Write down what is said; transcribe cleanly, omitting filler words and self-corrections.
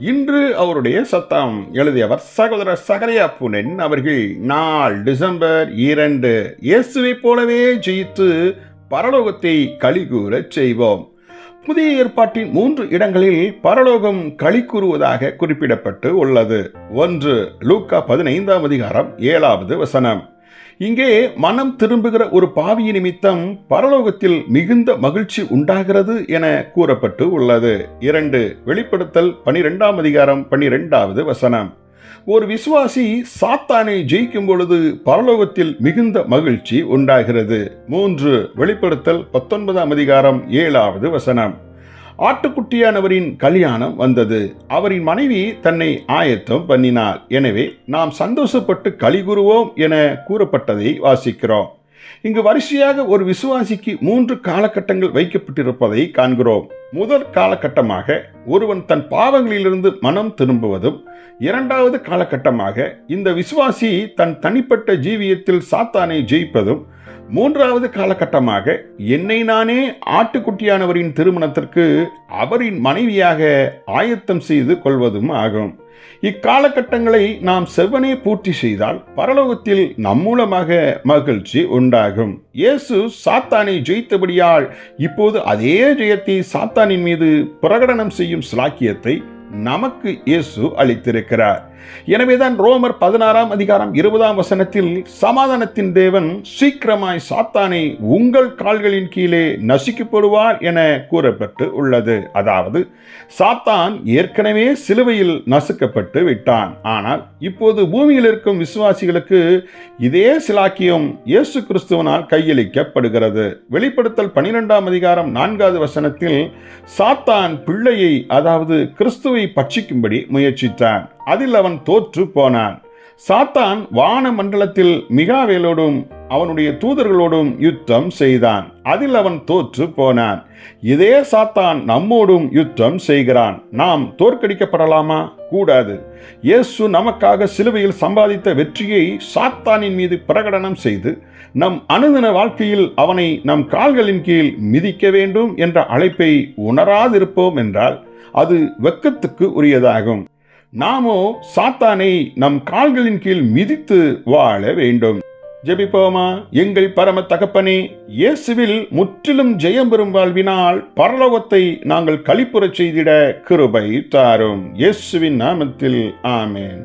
இன்று அவருடைய சத்தம் எழுதியவர் சகோதரர் சகரியா புனன் அவர்கள். நாள் டிசம்பர் 2. இயேசுவைப் போலவே ஜெயித்து பரலோகத்தை களிகூரச் செய்வோம். புதிய ஏற்பாட்டின் 3 இடங்களில் பரலோகம் களி கூறுவதாக குறிப்பிடப்பட்டு உள்ளது. 1. லூக்கா 15ஆம் அதிகாரம் 7வது வசனம். இங்கே மனம் திரும்புகிற ஒரு பாவியின் நிமித்தம் பரலோகத்தில் மிகுந்த மகிழ்ச்சி உண்டாகிறது என கூறப்பட்டு உள்ளது. 2. வெளிப்படுத்தல் 12ஆம் அதிகாரம் 12வது வசனம். ஒரு விசுவாசி சாத்தானை ஜெயிக்கும் பொழுது பரலோகத்தில் மிகுந்த மகிழ்ச்சி உண்டாகிறது. 3. வெளிப்படுத்தல் 19ஆம் அதிகாரம் 7வது வசனம். ஆட்டுக்குட்டியானவரின் கல்யாணம் வந்தது. அவரின் மனைவி தன்னை ஆயத்தம் பண்ணினாள். எனவே நாம் சந்தோஷப்பட்டு களி கூறுவோம் என கூறப்பட்டதை வாசிக்கிறோம். இங்கு வரிசையாக ஒரு விசுவாசிக்கு 3 காலகட்டங்கள் வைக்கப்பட்டிருப்பதை காண்கிறோம். முதல் காலகட்டமாக ஒருவன் தன் பாவங்களிலிருந்து மனம் திரும்புவதும், 2வது காலகட்டமாக இந்த விசுவாசி தன் தனிப்பட்ட ஜீவியத்தில் சாத்தானை ஜெயிப்பதும், 3வது காலகட்டமாக என்னை நானே ஆட்டுக்குட்டியானவரின் திருமணத்திற்கு அவரின் மனைவியாக ஆயத்தம் செய்து கொள்வதும் ஆகும். இக்காலகட்டங்களை நாம் செவ்வனே பூர்த்தி செய்தால் பரலோகத்தில் நம் மூலமாக மகிழ்ச்சி உண்டாகும். இயேசு சாத்தானை ஜெயித்தபடியால் இப்போது அதே ஜெயத்தை சாத்தானின் மீது பிரகடனம் செய்யும் சிலாக்கியத்தை நமக்கு இயேசு அளித்திருக்கிறார். எனவேதான் ரோமர் 16ஆம் அதிகாரம் 20ஆம் வசனத்தில் சமாதானத்தின் தேவன் சீக்கிரமாய் சாத்தானை உங்கள் கால்களின் கீழே நசுக்கப்படுவார் என கூறப்பட்டு உள்ளது. அதாவது சாத்தான் ஏற்கனவே சிலுவையில் நசுக்கப்பட்டு விட்டான். ஆனால் இப்போது பூமியில் இருக்கும் விசுவாசிகளுக்கு இதே சிலாக்கியம் இயேசு கிறிஸ்துவனால் கையளிக்கப்படுகிறது. வெளிப்படுத்தல் 12ஆம் அதிகாரம் 4வது வசனத்தில் சாத்தான் பிள்ளையை, அதாவது கிறிஸ்துவை பட்சிக்கும்படி முயற்சித்தான். அதில் அவன் தோற்று போனான். சாத்தான் வான மண்டலத்தில் மிகாவேலோடும் அவனுடைய தூதர்களோடும் யுத்தம் செய்தான். அதில் அவன் தோற்று போனான். இதே சாத்தான் நம்மோடும் யுத்தம் செய்கிறான். நாம் தோற்கடிக்கப்படலாமா? கூடாது. இயேசு நமக்காக சிலுவையில் சம்பாதித்த வெற்றியை சாத்தானின் மீது பிரகடனம் செய்து நம் அனுதின வாழ்க்கையில் அவனை நம் கால்களின் கீழ் மிதிக்க வேண்டும் என்ற அழைப்பை உணராதிருப்போம் என்றால் அது வெட்கத்துக்கு உரியதாகும். நாமோ சாத்தானை நம் கால்களின் கீழ் மிதித்து வாழ வேண்டும். ஜெபிப்போமா? எங்கள் பரம தகப்பனே, இயேசுவில் முற்றிலும் ஜெயம் பெறும் வாழ்வினால் பரலோகத்தை நாங்கள் களிப்புறச் செய்திட கிருபை தாரும். இயேசுவின் நாமத்தில் ஆமென்.